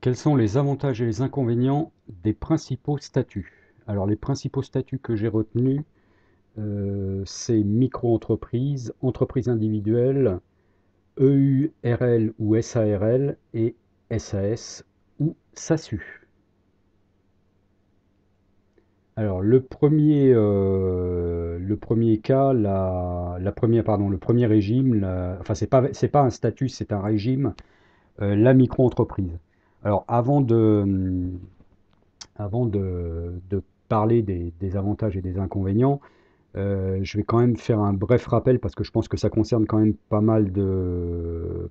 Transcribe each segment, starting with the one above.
Quels sont les avantages et les inconvénients des principaux statuts? Alors les principaux statuts que j'ai retenus, c'est micro-entreprise, entreprise individuelle, EURL ou SARL et SAS ou SASU. Alors le premier cas, le premier régime, enfin c'est pas un statut, c'est un régime, la micro-entreprise. Alors avant de parler des avantages et des inconvénients, je vais quand même faire un bref rappel parce que je pense que ça concerne quand même pas mal de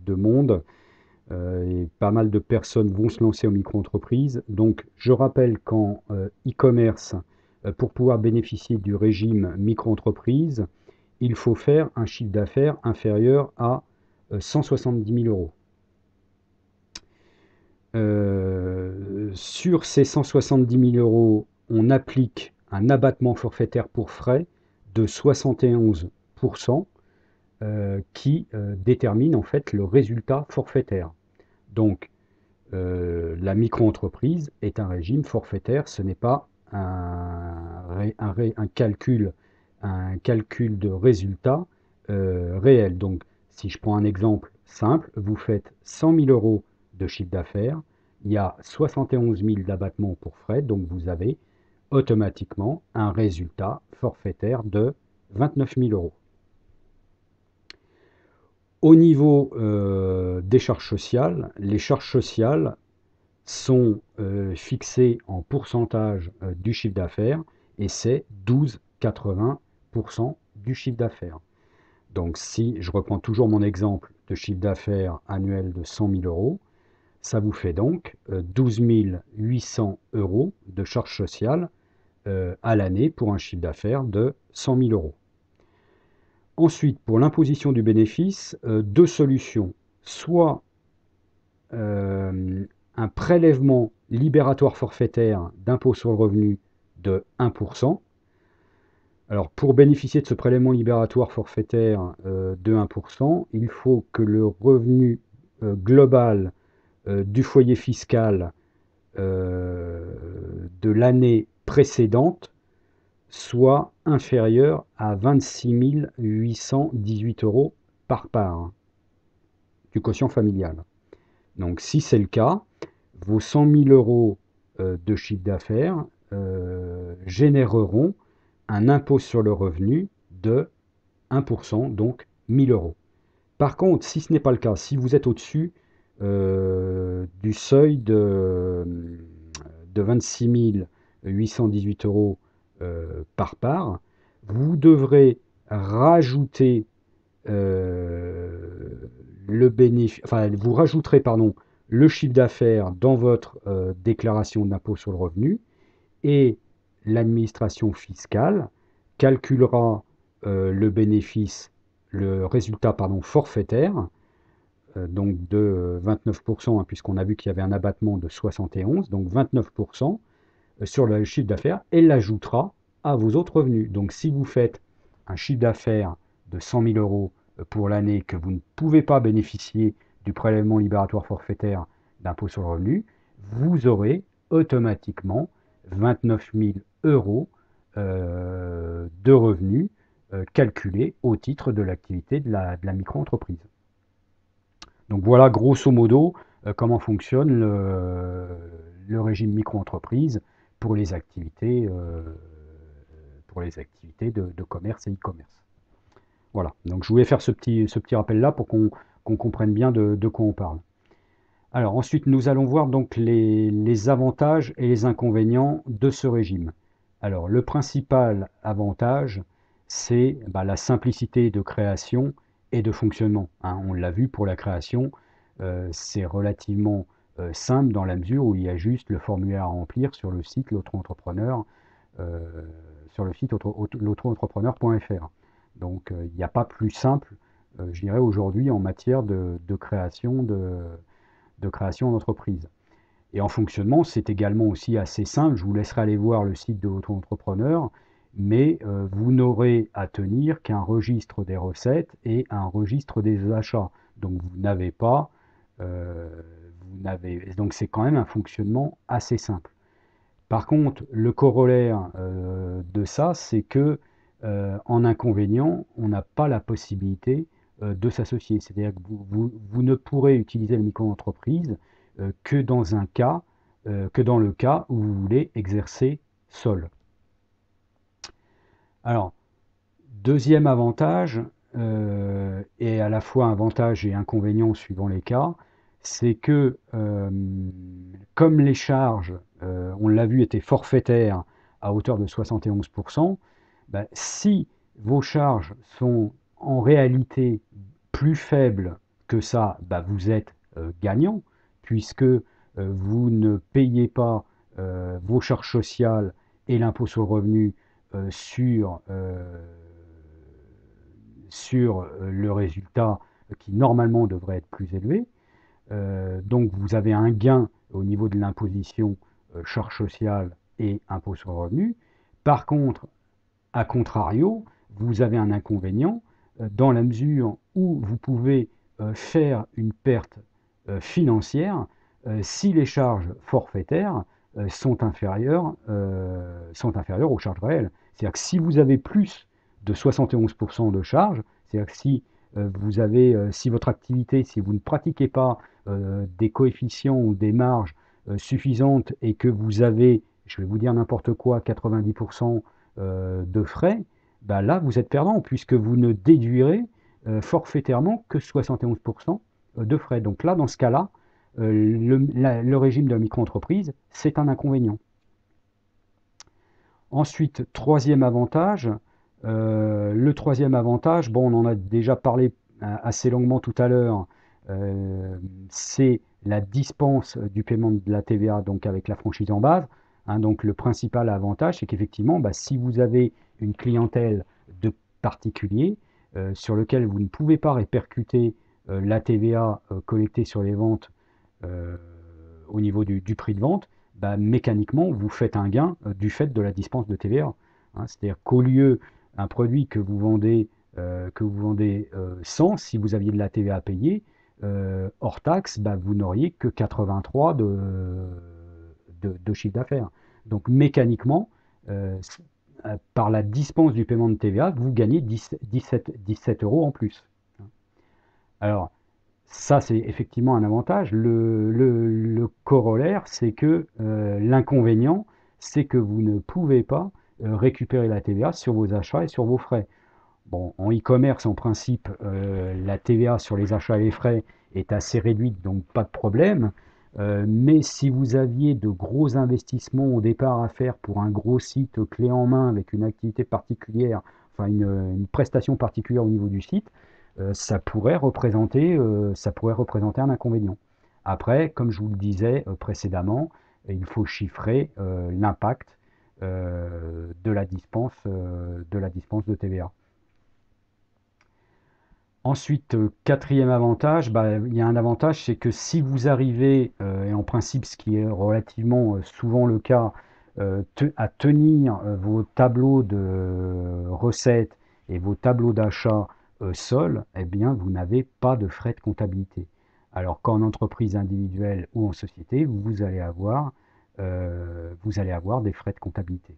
monde, et pas mal de personnes vont se lancer en micro-entreprise. Donc je rappelle qu'en e-commerce, pour pouvoir bénéficier du régime micro-entreprise, il faut faire un chiffre d'affaires inférieur à 170 000 euros. Sur ces 170 000 euros, on applique un abattement forfaitaire pour frais de 71%, qui détermine en fait le résultat forfaitaire. Donc, la micro-entreprise est un régime forfaitaire, ce n'est pas un calcul de résultat réel. Donc, si je prends un exemple simple, vous faites 100 000 euros de chiffre d'affaires, il y a 71 000 d'abattement pour frais, donc vous avez automatiquement un résultat forfaitaire de 29 000 euros. Au niveau des charges sociales, les charges sociales sont fixées en pourcentage du chiffre d'affaires et c'est 12,80% du chiffre d'affaires. Donc si je reprends toujours mon exemple de chiffre d'affaires annuel de 100 000 euros, ça vous fait donc 12 800 euros de charges sociales à l'année pour un chiffre d'affaires de 100 000 euros. Ensuite, pour l'imposition du bénéfice, deux solutions. Soit un prélèvement libératoire forfaitaire d'impôt sur le revenu de 1%. Alors, pour bénéficier de ce prélèvement libératoire forfaitaire de 1%, il faut que le revenu global du foyer fiscal de l'année précédente soit inférieur à 26 818 euros par part du quotient familial. Donc si c'est le cas, vos 100 000 euros de chiffre d'affaires généreront un impôt sur le revenu de 1%, donc 1 000 euros. Par contre, si ce n'est pas le cas, si vous êtes au-dessus du seuil de 26 818 euros par part, vous devrez rajouter le bénéfice, enfin, vous rajouterez, pardon, le chiffre d'affaires dans votre déclaration d'impôt sur le revenu et l'administration fiscale calculera le bénéfice, le résultat, pardon, forfaitaire, donc de 29%, hein, puisqu'on a vu qu'il y avait un abattement de 71, donc 29% sur le chiffre d'affaires, et l'ajoutera à vos autres revenus. Donc si vous faites un chiffre d'affaires de 100 000 euros pour l'année, que vous ne pouvez pas bénéficier du prélèvement libératoire forfaitaire d'impôt sur le revenu, vous aurez automatiquement 29 000 euros de revenus calculés au titre de l'activité de la micro-entreprise. Donc voilà grosso modo comment fonctionne le régime micro-entreprise pour les activités, de commerce et e-commerce. Voilà, donc je voulais faire ce petit rappel-là pour qu'on comprenne bien de quoi on parle. Alors ensuite, nous allons voir donc les avantages et les inconvénients de ce régime. Alors le principal avantage, c'est la simplicité de création et de fonctionnement, hein. On l'a vu pour la création, c'est relativement simple dans la mesure où il y a juste le formulaire à remplir sur le site l'auto-entrepreneur, euh, sur le site l'auto-entrepreneur.fr. Donc il n'y a pas plus simple, je dirais aujourd'hui en matière de création d'entreprise. Et en fonctionnement, c'est également aussi assez simple. Je vous laisserai aller voir le site de l'auto-entrepreneur, mais vous n'aurez à tenir qu'un registre des recettes et un registre des achats. Donc vous n'avez pas, donc c'est quand même un fonctionnement assez simple. Par contre, le corollaire de ça, c'est que en inconvénient, on n'a pas la possibilité de s'associer. C'est-à-dire que vous ne pourrez utiliser la micro-entreprise que dans un cas, que dans le cas où vous voulez exercer seul. Alors, deuxième avantage, et à la fois avantage et inconvénient suivant les cas, c'est que comme les charges, on l'a vu, étaient forfaitaires à hauteur de 71%, bah, si vos charges sont en réalité plus faibles que ça, bah, vous êtes gagnant, puisque vous ne payez pas vos charges sociales et l'impôt sur le revenu sur le résultat qui normalement devrait être plus élevé. Donc vous avez un gain au niveau de l'imposition, charges sociales et impôt sur le revenu. Par contre, à contrario, vous avez un inconvénient dans la mesure où vous pouvez faire une perte financière si les charges forfaitaires sont inférieures aux charges réelles. C'est-à-dire que si vous avez plus de 71% de charges, c'est-à-dire que si votre activité, si vous ne pratiquez pas des coefficients ou des marges suffisantes et que vous avez, je vais vous dire n'importe quoi, 90% de frais, bah là vous êtes perdant puisque vous ne déduirez forfaitairement que 71% de frais. Donc là, dans ce cas-là, le régime de la micro-entreprise, c'est un inconvénient. Ensuite, troisième avantage, le troisième avantage, bon, on en a déjà parlé assez longuement tout à l'heure, c'est la dispense du paiement de la TVA, donc avec la franchise en base. Hein, donc le principal avantage, c'est qu'effectivement, bah, si vous avez une clientèle de particuliers sur lequel vous ne pouvez pas répercuter la TVA collectée sur les ventes euh, au niveau du prix de vente, bah, mécaniquement, vous faites un gain du fait de la dispense de TVA. Hein, c'est-à-dire qu'au lieu un produit que vous vendez 100, si vous aviez de la TVA à payer, hors taxe, bah, vous n'auriez que 83 de chiffre d'affaires. Donc mécaniquement, par la dispense du paiement de TVA, vous gagnez 17 euros en plus. Alors, ça, c'est effectivement un avantage. Le corollaire, c'est que l'inconvénient, c'est que vous ne pouvez pas récupérer la TVA sur vos achats et sur vos frais. Bon, en e-commerce, en principe, la TVA sur les achats et les frais est assez réduite, donc pas de problème. Mais si vous aviez de gros investissements au départ à faire pour un gros site clé en main avec une activité particulière, enfin une prestation particulière au niveau du site, ça pourrait représenter un inconvénient. Après, comme je vous le disais précédemment, il faut chiffrer l'impact de la dispense de TVA. Ensuite, quatrième avantage, bah, il y a un avantage, c'est que si vous arrivez, et en principe ce qui est relativement souvent le cas, à tenir vos tableaux de recettes et vos tableaux d'achat seuls, eh bien vous n'avez pas de frais de comptabilité. Alors qu'en entreprise individuelle ou en société, vous allez avoir des frais de comptabilité.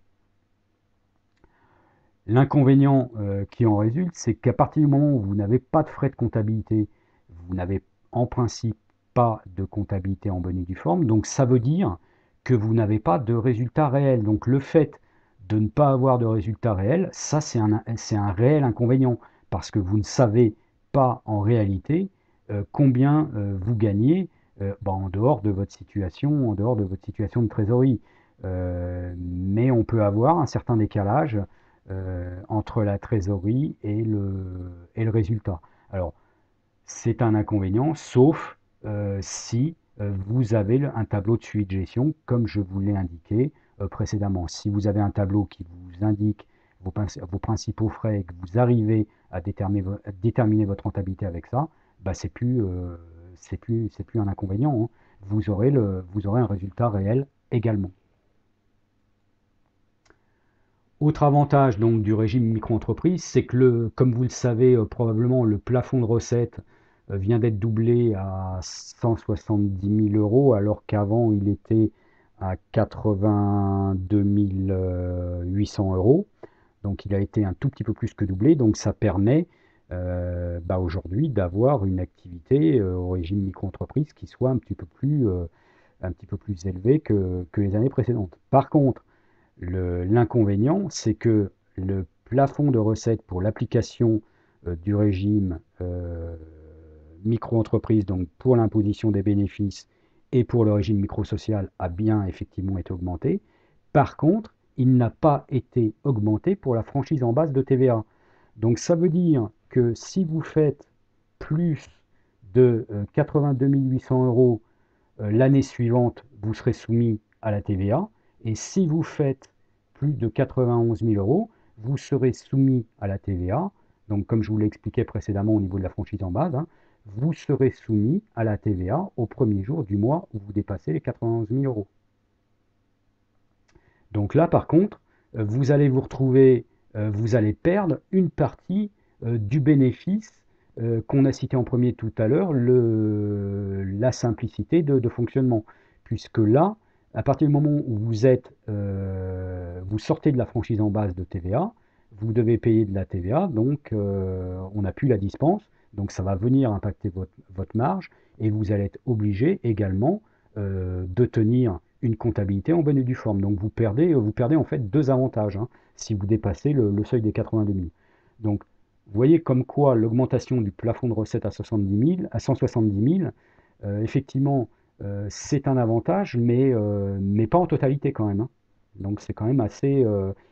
L'inconvénient qui en résulte, c'est qu'à partir du moment où vous n'avez pas de frais de comptabilité, vous n'avez en principe pas de comptabilité en bonne et due forme. Donc ça veut dire que vous n'avez pas de résultat réel. Donc le fait de ne pas avoir de résultat réel, ça c'est un réel inconvénient parce que vous ne savez pas en réalité combien vous gagnez en dehors de votre situation, de trésorerie. Mais on peut avoir un certain décalage entre la trésorerie et le résultat. Alors, c'est un inconvénient, sauf si vous avez un tableau de suivi de gestion, comme je vous l'ai indiqué précédemment. Si vous avez un tableau qui vous indique vos principaux frais et que vous arrivez à déterminer votre rentabilité avec ça, bah, c'est plus un inconvénient. Hein. Vous aurez un résultat réel également. Autre avantage donc du régime micro-entreprise, c'est que comme vous le savez probablement, le plafond de recettes vient d'être doublé à 170 000 euros, alors qu'avant il était à 82 800 euros. Donc il a été un tout petit peu plus que doublé, donc ça permet aujourd'hui d'avoir une activité au régime micro-entreprise qui soit un petit peu plus élevée que les années précédentes. Par contre, l'inconvénient, c'est que le plafond de recettes pour l'application du régime micro-entreprise, donc pour l'imposition des bénéfices et pour le régime micro-social, a bien effectivement été augmenté. Par contre, il n'a pas été augmenté pour la franchise en base de TVA. Donc ça veut dire que si vous faites plus de 82 800 euros l'année suivante, vous serez soumis à la TVA. Et si vous faites plus de 91 000 euros, vous serez soumis à la TVA. Donc, comme je vous l'expliquais précédemment au niveau de la franchise en base, hein, vous serez soumis à la TVA au premier jour du mois où vous dépassez les 91 000 euros. Donc là, par contre, vous allez vous retrouver, vous allez perdre une partie du bénéfice qu'on a cité en premier tout à l'heure, la simplicité de fonctionnement. Puisque là, à partir du moment où vous sortez de la franchise en base de TVA, vous devez payer de la TVA, donc on n'a plus la dispense, donc ça va venir impacter votre marge, et vous allez être obligé également de tenir une comptabilité en bonne et due forme. Donc vous perdez en fait deux avantages hein, si vous dépassez le seuil des 82 000. Donc vous voyez comme quoi l'augmentation du plafond de recettes à 170 000, effectivement, c'est un avantage, mais pas en totalité quand même. Hein. Donc c'est quand même assez.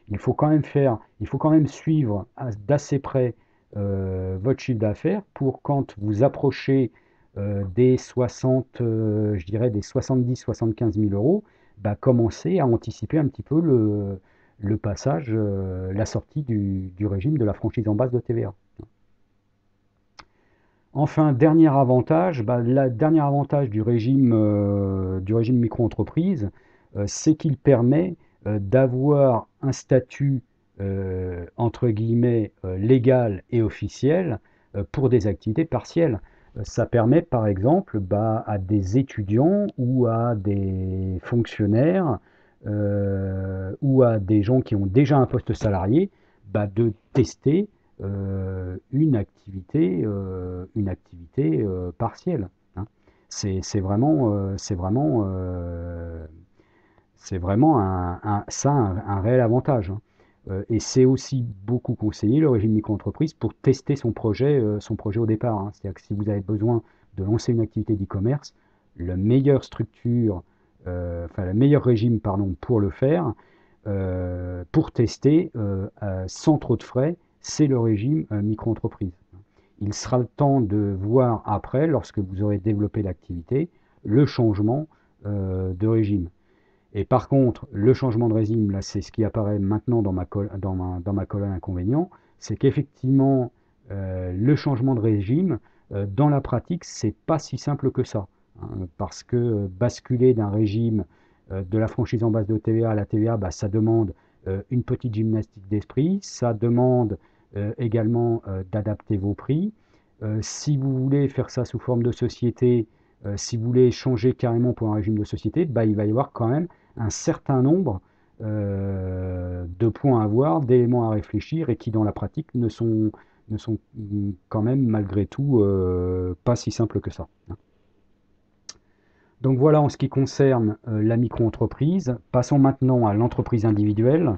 Il faut quand même suivre d'assez près votre chiffre d'affaires pour quand vous approchez des 60, je dirais des 70-75 000 euros, bah, commencer à anticiper un petit peu le passage, la sortie du régime de la franchise en base de TVA. Enfin, dernier avantage, bah, le dernier avantage du régime micro-entreprise, c'est qu'il permet d'avoir un statut entre guillemets légal et officiel pour des activités partielles. Ça permet par exemple bah, à des étudiants ou à des fonctionnaires ou à des gens qui ont déjà un poste salarié bah, de tester une activité partielle. Hein. C'est vraiment un réel avantage. Hein. Et c'est aussi beaucoup conseillé, le régime micro-entreprise, pour tester son projet au départ. Hein. C'est-à-dire que si vous avez besoin de lancer une activité d'e-commerce, la meilleure structure, le meilleur régime pardon, pour le faire, pour tester sans trop de frais, c'est le régime micro-entreprise. Il sera le temps de voir après, lorsque vous aurez développé l'activité, le changement de régime. Et par contre, le changement de régime, là, c'est ce qui apparaît maintenant dans ma colonne inconvénient, c'est qu'effectivement, le changement de régime, dans la pratique, c'est pas si simple que ça. Hein, parce que basculer d'un régime de la franchise en base de TVA à la TVA, bah, ça demande une petite gymnastique d'esprit, ça demande également d'adapter vos prix. Si vous voulez faire ça sous forme de société, si vous voulez changer carrément pour un régime de société, bah, il va y avoir quand même un certain nombre de points à voir, d'éléments à réfléchir et qui dans la pratique ne sont quand même malgré tout pas si simples que ça. Hein. Donc voilà en ce qui concerne la micro-entreprise. Passons maintenant à l'entreprise individuelle.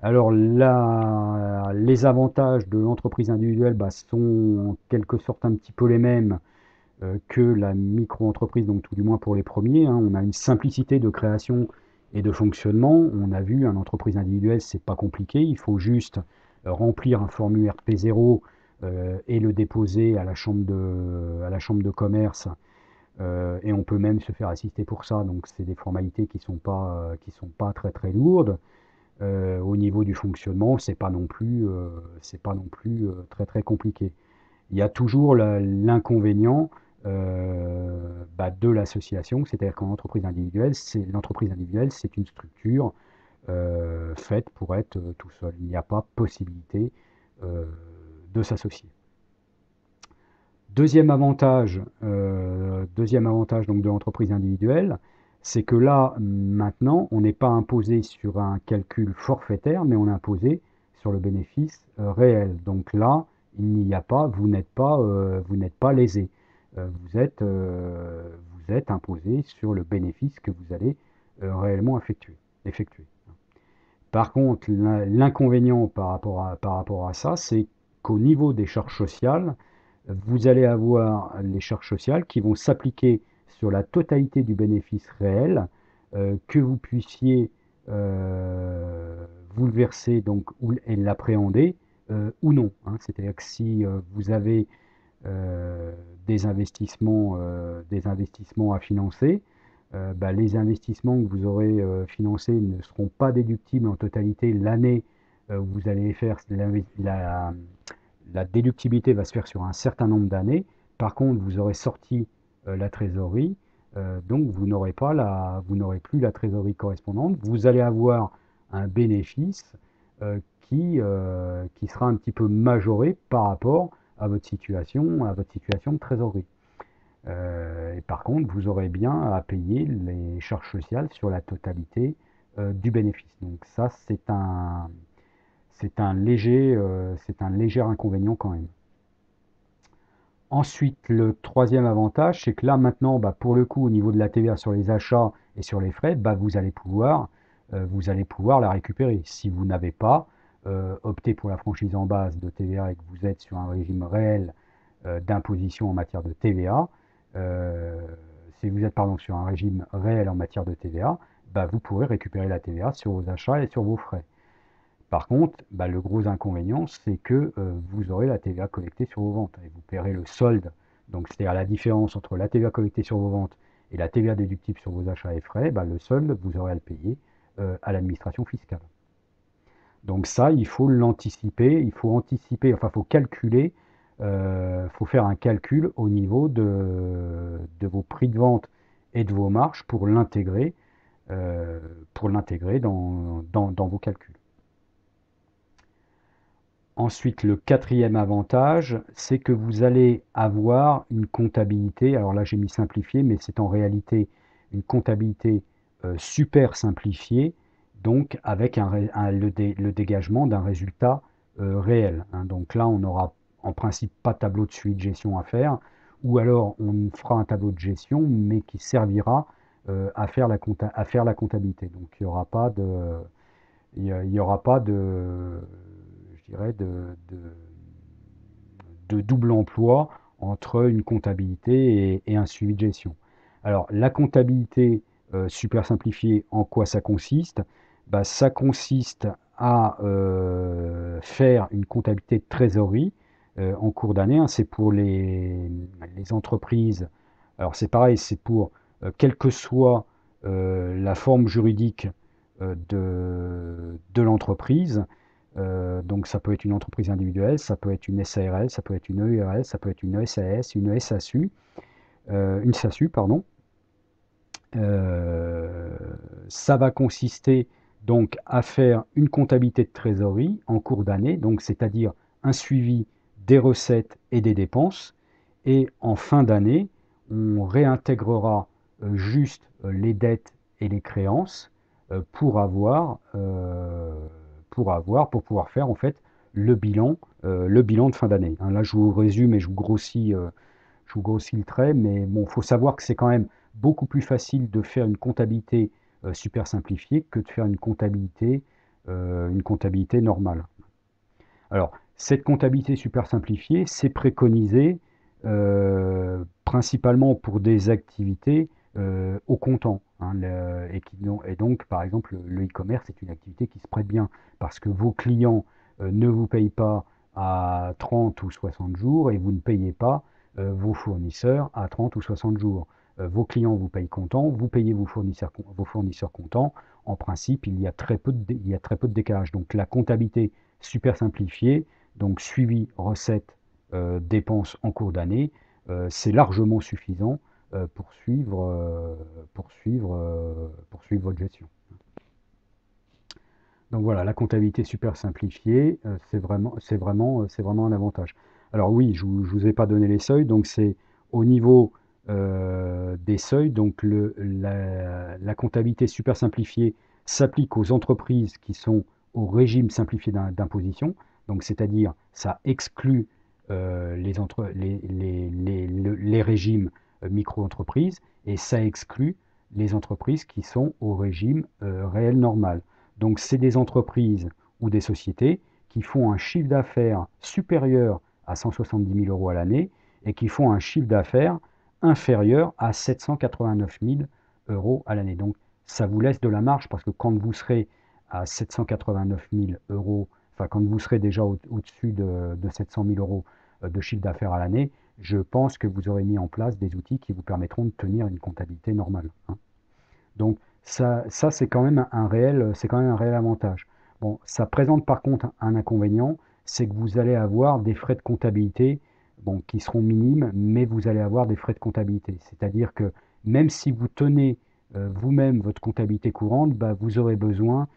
Alors là, les avantages de l'entreprise individuelle bah, sont en quelque sorte un petit peu les mêmes que la micro-entreprise, donc tout du moins pour les premiers. Hein. On a une simplicité de création et de fonctionnement. On a vu, une entreprise individuelle, c'est pas compliqué. Il faut juste remplir un formulaire P0 et le déposer à la chambre de commerce. Et on peut même se faire assister pour ça. Donc c'est des formalités qui sont pas très très lourdes. Au niveau du fonctionnement, c'est pas non plus très très compliqué. Il y a toujours l'inconvénient bah, de l'association, c'est-à-dire qu'en entreprise individuelle, c'est une structure faite pour être tout seul. Il n'y a pas possibilité euh, de s'associer. Deuxième avantage donc de l'entreprise individuelle, c'est que là, maintenant, on n'est pas imposé sur un calcul forfaitaire, mais on est imposé sur le bénéfice réel. Donc là, il n'y a pas, vous n'êtes pas lésé. Vous êtes imposé sur le bénéfice que vous allez réellement effectuer. Par contre, l'inconvénient par rapport à ça, c'est qu'au niveau des charges sociales, vous allez avoir les charges sociales qui vont s'appliquer sur la totalité du bénéfice réel, que vous puissiez vous le verser donc, et l'appréhender ou non, hein. C'est-à-dire que si vous avez des investissements à financer, bah, les investissements que vous aurez financés ne seront pas déductibles en totalité l'année où vous allez les faire. La déductibilité va se faire sur un certain nombre d'années. Par contre, vous aurez sorti la trésorerie, donc vous n'aurez plus la trésorerie correspondante. Vous allez avoir un bénéfice qui sera un petit peu majoré par rapport à votre situation de trésorerie. Et par contre, vous aurez bien à payer les charges sociales sur la totalité du bénéfice. Donc ça, c'est un léger inconvénient quand même. Ensuite, le troisième avantage, c'est que là maintenant, bah, pour le coup, au niveau de la TVA sur les achats et sur les frais, bah, vous allez pouvoir la récupérer. Si vous n'avez pas opté pour la franchise en base de TVA et que vous êtes sur un régime réel d'imposition en matière de TVA, si vous êtes pardon, sur un régime réel en matière de TVA, bah, vous pourrez récupérer la TVA sur vos achats et sur vos frais. Par contre, bah, le gros inconvénient, c'est que vous aurez la TVA collectée sur vos ventes et vous paierez le solde. Donc, c'est-à-dire la différence entre la TVA collectée sur vos ventes et la TVA déductible sur vos achats et frais, bah, le solde, vous aurez à le payer à l'administration fiscale. Donc ça, il faut l'anticiper, enfin, il faut calculer, faut faire un calcul au niveau de vos prix de vente et de vos marges pour l'intégrer dans vos calculs. Ensuite, le quatrième avantage, c'est que vous allez avoir une comptabilité, alors là j'ai mis simplifié, mais c'est en réalité une comptabilité super simplifiée, donc avec le dégagement d'un résultat réel, hein. Donc là, on n'aura en principe pas de tableau de suivi de gestion à faire, ou alors on fera un tableau de gestion, mais qui servira à faire la comptabilité. Donc il y aura pas de, je dirais, de double emploi entre une comptabilité et un suivi de gestion. Alors, la comptabilité super simplifiée, en quoi ça consiste? Bah, ça consiste à faire une comptabilité de trésorerie en cours d'année, hein. C'est pour les entreprises. Alors, c'est pareil, c'est pour quelle que soit la forme juridique de l'entreprise. Donc ça peut être une entreprise individuelle, ça peut être une SARL, ça peut être une EURL, ça peut être une SAS, une SASU, une SASU, pardon. Ça va consister donc à faire une comptabilité de trésorerie en cours d'année, donc c'est-à-dire un suivi des recettes et des dépenses. Et en fin d'année, on réintégrera juste les dettes et les créances pour pouvoir faire en fait le bilan de fin d'année, hein. Là, je vous résume et je vous grossis le trait, mais bon, il faut savoir que c'est quand même beaucoup plus facile de faire une comptabilité super simplifiée que de faire une comptabilité normale. Alors, cette comptabilité super simplifiée, c'est préconisé principalement pour des activités au comptant, hein, et donc, par exemple, le e-commerce est une activité qui se prête bien parce que vos clients ne vous payent pas à 30 ou 60 jours et vous ne payez pas vos fournisseurs à 30 ou 60 jours. Vos clients vous payent comptant, vous payez vos fournisseurs comptants. En principe, il y a très peu de décalage. Donc la comptabilité super simplifiée, donc suivi recettes, dépenses en cours d'année, c'est largement suffisant pour suivre votre gestion. Donc voilà, la comptabilité super simplifiée, c'est vraiment un avantage. Alors oui, je ne vous ai pas donné les seuils, donc c'est au niveau des seuils, donc la comptabilité super simplifiée s'applique aux entreprises qui sont au régime simplifié d'imposition, donc c'est-à-dire ça exclut les régimes micro-entreprises et ça exclut les entreprises qui sont au régime réel normal. Donc c'est des entreprises ou des sociétés qui font un chiffre d'affaires supérieur à 170 000 euros à l'année et qui font un chiffre d'affaires inférieur à 789 000 euros à l'année. Donc ça vous laisse de la marge parce que quand vous serez à 789 000 euros, enfin quand vous serez déjà au-dessus de 700 000 euros de chiffre d'affaires à l'année, je pense que vous aurez mis en place des outils qui vous permettront de tenir une comptabilité normale, hein. Donc ça c'est quand même c'est quand même un réel avantage. Bon, ça présente par contre un inconvénient, c'est que vous allez avoir des frais de comptabilité, bon, qui seront minimes, mais vous allez avoir des frais de comptabilité. C'est-à-dire que même si vous tenez vous-même votre comptabilité courante, bah, vous aurez besoin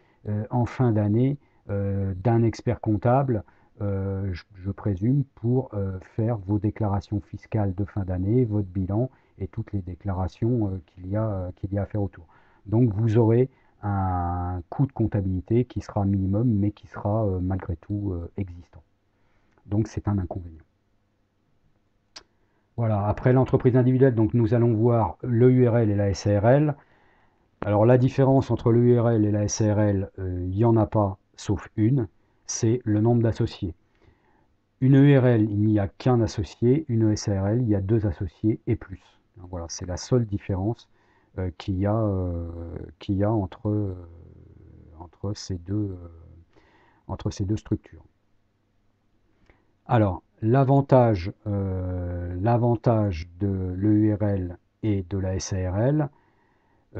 en fin d'année d'un expert comptable, je présume, pour faire vos déclarations fiscales de fin d'année, votre bilan et toutes les déclarations qu'il y a à faire autour. Donc vous aurez un coût de comptabilité qui sera minimum, mais qui sera malgré tout existant. Donc c'est un inconvénient. Voilà, après l'entreprise individuelle, donc nous allons voir le URL et la SARL. Alors la différence entre le URL et la SARL, il n'y en a pas, sauf une, c'est le nombre d'associés. Une URL, il n'y a qu'un associé, une SARL, il y a 2 associés et plus. Voilà, c'est la seule différence qu'il y a entre ces deux structures. Alors, l'avantage de l'EURL et de la SARL,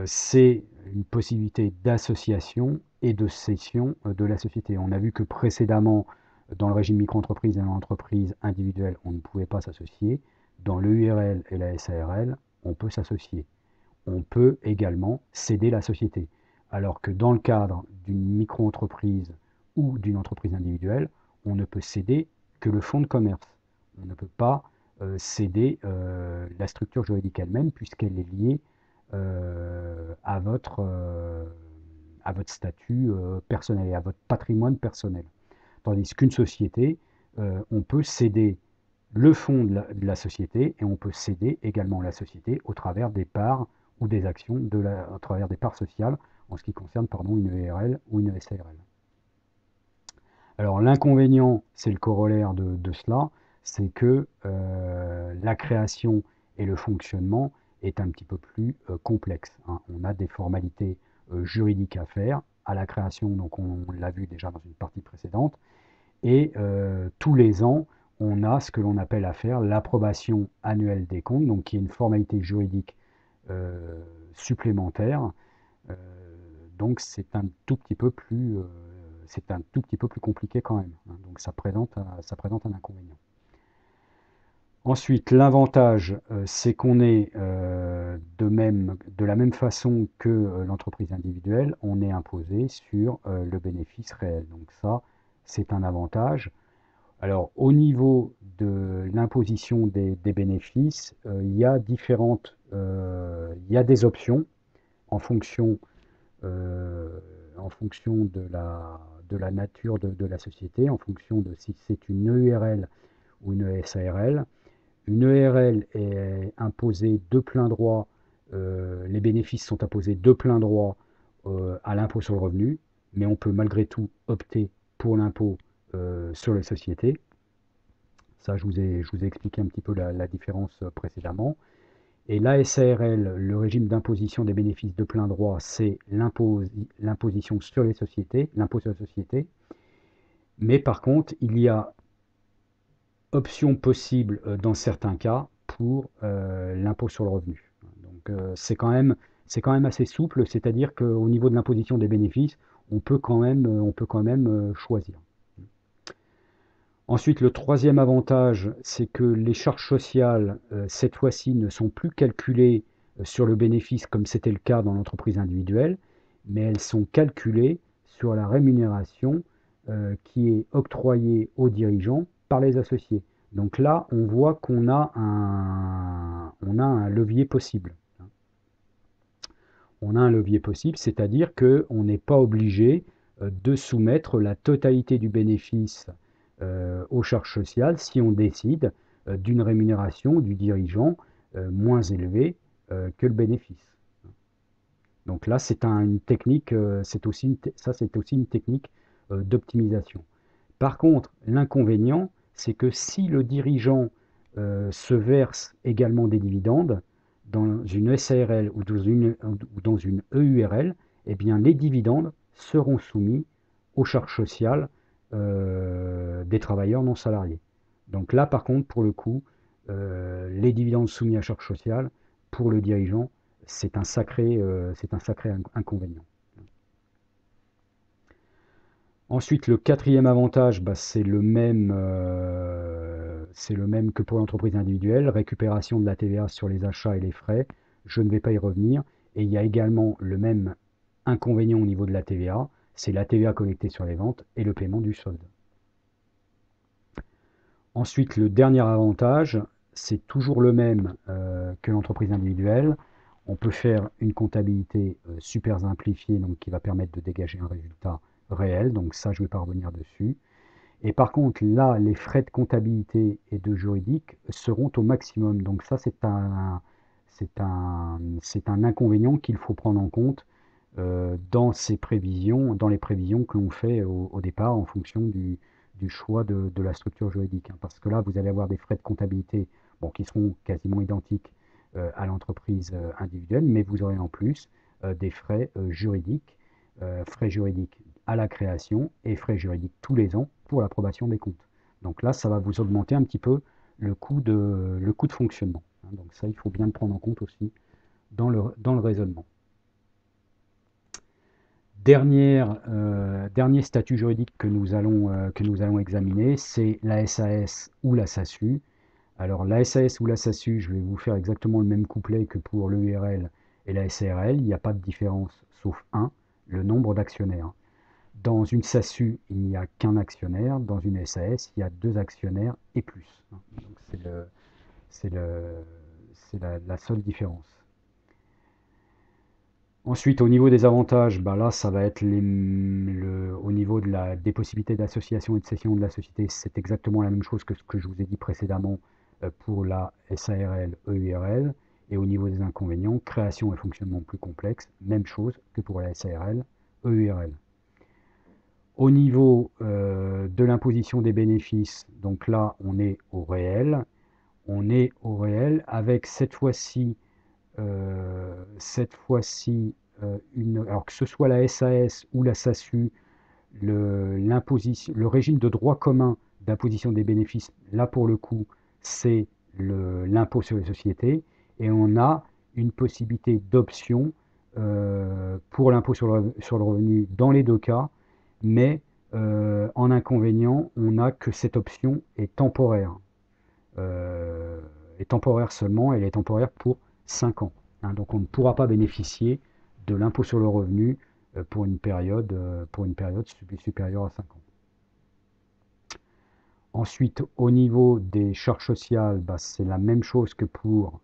c'est une possibilité d'association et de cession de la société. On a vu que précédemment, dans le régime micro-entreprise et dans l'entreprise individuelle, on ne pouvait pas s'associer. Dans l'EURL et la SARL, on peut s'associer. On peut également céder la société. Alors que dans le cadre d'une micro-entreprise ou d'une entreprise individuelle, on ne peut céder que le fonds de commerce. On ne peut pas céder la structure juridique elle-même puisqu'elle est liée à votre statut personnel et à votre patrimoine personnel. Tandis qu'une société, on peut céder le fonds de la société et on peut céder également la société au travers des parts ou des actions, à travers des parts sociales en ce qui concerne une ERL ou une SARL. Alors l'inconvénient, c'est le corollaire de cela, c'est que la création et le fonctionnement est un petit peu plus complexe, hein. On a des formalités juridiques à faire à la création, donc on l'a vu déjà dans une partie précédente, et tous les ans, on a ce que l'on appelle à faire l'approbation annuelle des comptes, donc qui est une formalité juridique supplémentaire. Euh, donc c'est un tout petit peu plus compliqué quand même, hein. Donc ça présente un inconvénient. Ensuite, l'avantage, c'est qu'on est de la même façon que l'entreprise individuelle, on est imposé sur le bénéfice réel. Donc ça, c'est un avantage. Alors, au niveau de l'imposition des bénéfices, il y a des options en fonction, en fonction de la nature de la société, en fonction de si c'est une EURL ou une SARL. Une ERL est imposée de plein droit, les bénéfices sont imposés de plein droit à l'impôt sur le revenu, mais on peut malgré tout opter pour l'impôt sur les sociétés. Ça, je vous ai expliqué un petit peu la différence précédemment. Et la SARL, le régime d'imposition des bénéfices de plein droit, c'est l'imposition sur les sociétés, l'impôt sur les sociétés. Mais par contre, il y a option possible dans certains cas pour l'impôt sur le revenu. Donc c'est quand même assez souple, c'est-à-dire qu'au niveau de l'imposition des bénéfices, on peut quand même choisir. Ensuite, le troisième avantage, c'est que les charges sociales, cette fois-ci, ne sont plus calculées sur le bénéfice comme c'était le cas dans l'entreprise individuelle, mais elles sont calculées sur la rémunération qui est octroyée aux dirigeants par les associés. Donc là, on voit qu'on a un levier possible. On a un levier possible, c'est-à-dire qu'on n'est pas obligé de soumettre la totalité du bénéfice aux charges sociales si on décide d'une rémunération du dirigeant moins élevée que le bénéfice. Donc là, c'est une technique, c'est aussi une technique d'optimisation. Par contre, l'inconvénient, c'est que si le dirigeant se verse également des dividendes dans une SARL ou dans une EURL, eh bien les dividendes seront soumis aux charges sociales des travailleurs non salariés. Donc là, par contre, pour le coup, les dividendes soumis à charges sociales, pour le dirigeant, c'est un sacré inconvénient. Ensuite, le quatrième avantage, bah, c'est le même que pour l'entreprise individuelle, récupération de la TVA sur les achats et les frais. Je ne vais pas y revenir. Et il y a également le même inconvénient au niveau de la TVA, c'est la TVA collectée sur les ventes et le paiement du solde. Ensuite, le dernier avantage, c'est toujours le même que l'entreprise individuelle. On peut faire une comptabilité super simplifiée, donc qui va permettre de dégager un résultat réel. Donc ça, je ne vais pas revenir dessus. Et par contre, là, les frais de comptabilité et de juridique seront au maximum. Donc ça, c'est un inconvénient qu'il faut prendre en compte dans les prévisions que l'on fait au départ en fonction du choix de la structure juridique. Parce que là, vous allez avoir des frais de comptabilité bon, qui seront quasiment identiques à l'entreprise individuelle, mais vous aurez en plus des frais juridiques à la création et frais juridiques tous les ans pour l'approbation des comptes. Donc là, ça va vous augmenter un petit peu le coût de fonctionnement. Donc ça, il faut bien le prendre en compte aussi dans le raisonnement. Dernier statut juridique que nous allons examiner, c'est la SAS ou la SASU. Alors la SAS ou la SASU, je vais vous faire exactement le même couplet que pour l'EURL et la SARL. Il n'y a pas de différence, sauf un, le nombre d'actionnaires. Dans une SASU, il n'y a qu'un actionnaire. Dans une SAS, il y a 2 actionnaires et plus. Donc c'est la seule différence. Ensuite, au niveau des avantages, bah là, ça va être au niveau des possibilités d'association et de cession de la société, c'est exactement la même chose que ce que je vous ai dit précédemment pour la SARL, EURL. Et au niveau des inconvénients, création et fonctionnement plus complexe, même chose que pour la SARL, EURL. Au niveau de l'imposition des bénéfices, donc là, on est au réel. On est au réel avec cette fois-ci, alors que ce soit la SAS ou la SASU, le régime de droit commun d'imposition des bénéfices, là pour le coup, c'est l'impôt sur les sociétés, et on a une possibilité d'option pour l'impôt sur le revenu dans les 2 cas, mais en inconvénient, on a que cette option est temporaire. Est temporaire seulement, elle est temporaire pour 5 ans. Donc on ne pourra pas bénéficier de l'impôt sur le revenu pour une période supérieure à 5 ans. Ensuite, au niveau des charges sociales, bah, c'est la même chose que pour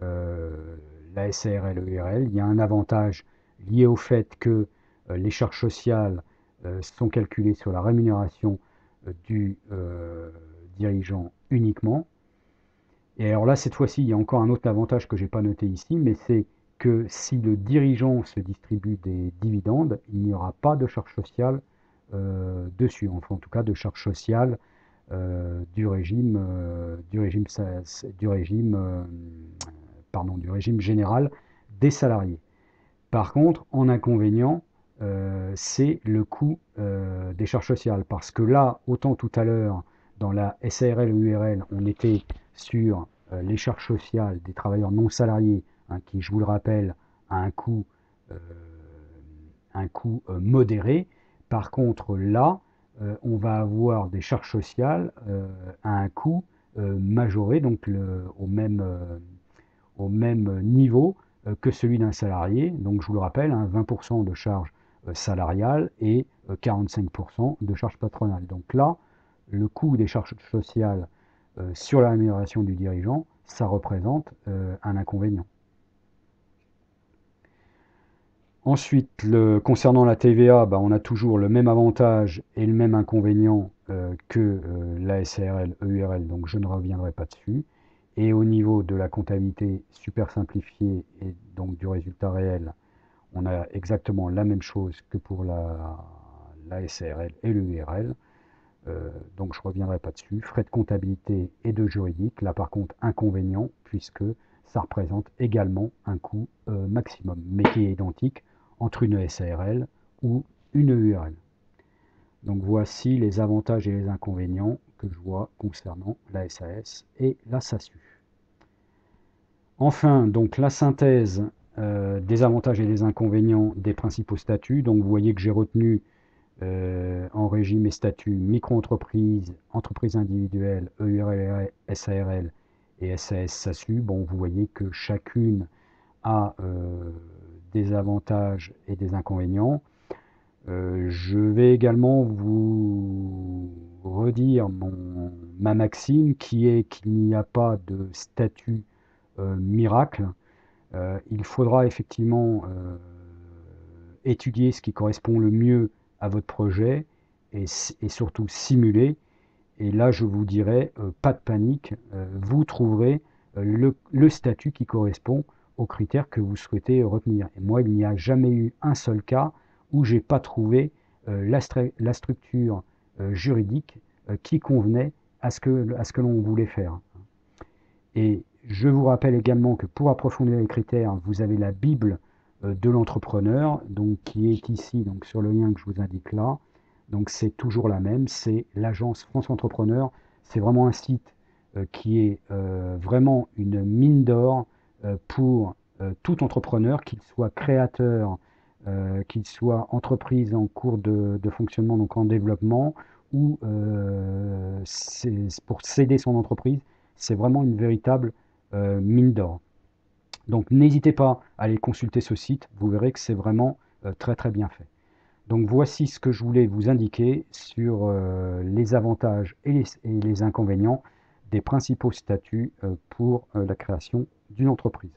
la SARL et l'EURL. Il y a un avantage lié au fait que les charges sociales sont calculées sur la rémunération du dirigeant uniquement. Et alors là, cette fois-ci, il y a encore un autre avantage que je n'ai pas noté ici, mais c'est que si le dirigeant se distribue des dividendes, il n'y aura pas de charge sociale dessus, enfin en tout cas de charge sociale du régime général des salariés. Par contre, en inconvénient, c'est le coût des charges sociales, parce que là, autant tout à l'heure, dans la SARL ou URL, on était sur les charges sociales des travailleurs non salariés, qui, je vous le rappelle, a euh, un coût modéré. Par contre, là, on va avoir des charges sociales à un coût majoré, donc au même niveau que celui d'un salarié. Donc je vous le rappelle, 20% de charges salariales et 45% de charges patronales. Donc là, le coût des charges sociales sur la rémunération du dirigeant, ça représente un inconvénient. Ensuite, concernant la TVA, on a toujours le même avantage et le même inconvénient que la SARL, EURL, donc je ne reviendrai pas dessus. Et au niveau de la comptabilité super simplifiée et donc du résultat réel, on a exactement la même chose que pour la SARL et l'EURL. Donc je ne reviendrai pas dessus. Frais de comptabilité et de juridique, là par contre inconvénient, puisque ça représente également un coût maximum, mais qui est identique entre une SARL ou une EURL. Donc voici les avantages et les inconvénients que je vois concernant la SAS et la SASU. Enfin, donc la synthèse des avantages et des inconvénients des principaux statuts. Donc vous voyez que j'ai retenu en régime et statut micro-entreprise, entreprise individuelle, EURL, SARL et SAS SASU. Bon, vous voyez que chacune a des avantages et des inconvénients. Je vais également vous redire ma maxime qui est qu'il n'y a pas de statut miracle. Il faudra effectivement étudier ce qui correspond le mieux à votre projet et surtout simuler. Et là, je vous dirais, pas de panique, vous trouverez le statut qui correspond aux critères que vous souhaitez retenir. Et moi, il n'y a jamais eu un seul cas où j'ai pas trouvé la structure juridique qui convenait à ce que l'on voulait faire. Et je vous rappelle également que pour approfondir les critères, vous avez la Bible de l'entrepreneur, donc qui est ici, donc sur le lien que je vous indique là. Donc c'est toujours la même, c'est l'agence France Entrepreneur. C'est vraiment un site qui est vraiment une mine d'or pour tout entrepreneur, qu'il soit créateur, qu'il soit entreprise en cours de fonctionnement, donc en développement, ou pour céder son entreprise. C'est vraiment une véritable mine d'or. Donc n'hésitez pas à aller consulter ce site, vous verrez que c'est vraiment très très bien fait. Donc voici ce que je voulais vous indiquer sur les avantages et les inconvénients des principaux statuts pour la création d'une entreprise.